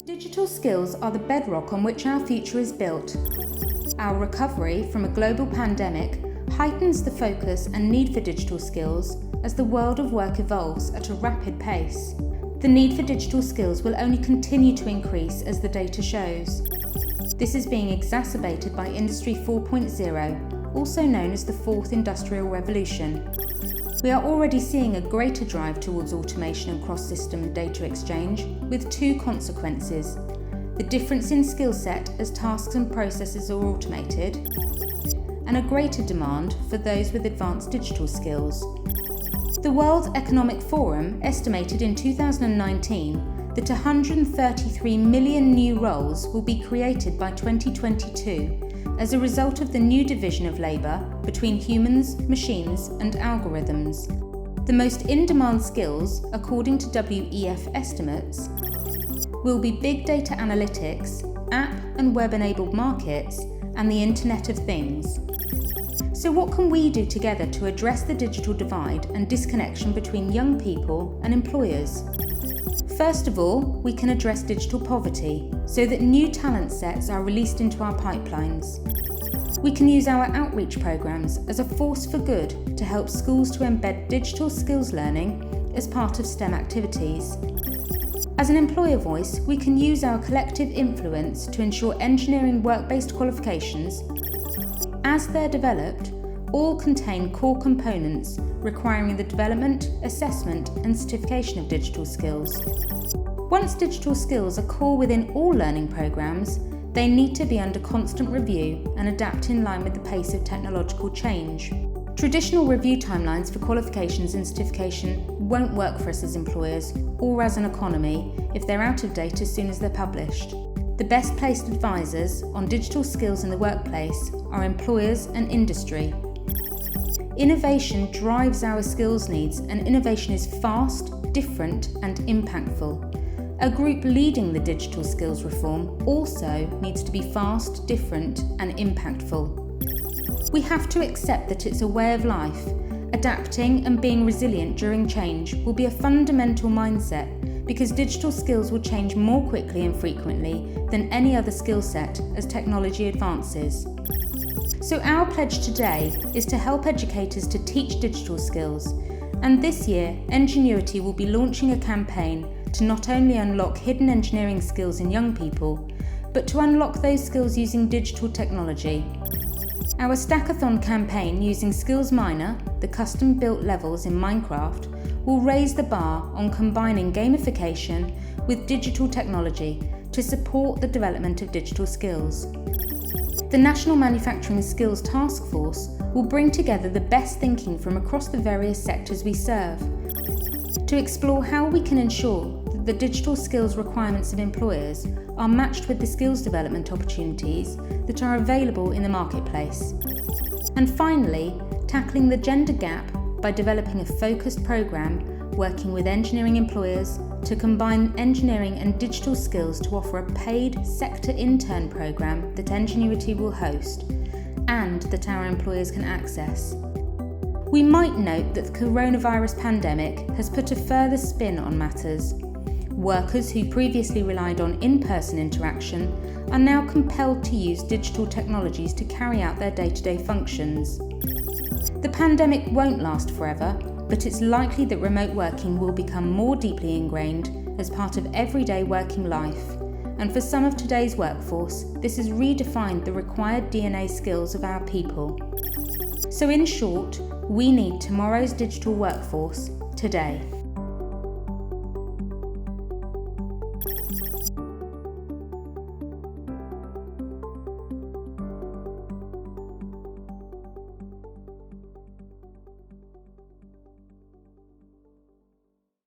Digital skills are the bedrock on which our future is built. Our recovery from a global pandemic heightens the focus and need for digital skills as the world of work evolves at a rapid pace. The need for digital skills will only continue to increase as the data shows. This is being exacerbated by Industry 4.0, also known as the Fourth Industrial Revolution. We are already seeing a greater drive towards automation and cross-system data exchange, with two consequences: the difference in skill set as tasks and processes are automated, and a greater demand for those with advanced digital skills. The World Economic Forum estimated in 2019 that 133 million new roles will be created by 2022 as a result of the new division of labour between humans, machines and algorithms. The most in-demand skills, according to WEF estimates, will be big data analytics, app and web-enabled markets, and the Internet of Things. So what can we do together to address the digital divide and disconnection between young people and employers? First of all, we can address digital poverty so that new talent sets are released into our pipelines. We can use our outreach programs as a force for good to help schools to embed digital skills learning as part of STEM activities. As an employer voice, we can use our collective influence to ensure engineering work-based qualifications, as they're developed, all contain core components requiring the development, assessment and certification of digital skills. Once digital skills are core within all learning programs, they need to be under constant review and adapt in line with the pace of technological change. Traditional review timelines for qualifications and certification won't work for us as employers or as an economy if they're out of date as soon as they're published. The best placed advisors on digital skills in the workplace are employers and industry. Innovation drives our skills needs, and innovation is fast, different and impactful. A group leading the digital skills reform also needs to be fast, different and impactful. We have to accept that it's a way of life. Adapting and being resilient during change will be a fundamental mindset, because digital skills will change more quickly and frequently than any other skill set as technology advances. So our pledge today is to help educators to teach digital skills, and this year Enginuity will be launching a campaign to not only unlock hidden engineering skills in young people, but to unlock those skills using digital technology. Our Stackathon campaign using Skills Miner, the custom-built levels in Minecraft, will raise the bar on combining gamification with digital technology to support the development of digital skills. The National Manufacturing Skills Task Force will bring together the best thinking from across the various sectors we serve to explore how we can ensure that the digital skills requirements of employers are matched with the skills development opportunities that are available in the marketplace. And finally, tackling the gender gap by developing a focused programme working with engineering employers to combine engineering and digital skills to offer a paid sector intern programme that Enginuity will host and that our employers can access. We might note that the coronavirus pandemic has put a further spin on matters. Workers who previously relied on in-person interaction are now compelled to use digital technologies to carry out their day-to-day functions. The pandemic won't last forever, but it's likely that remote working will become more deeply ingrained as part of everyday working life. And for some of today's workforce, this has redefined the required DNA skills of our people. So in short, we need tomorrow's digital workforce today.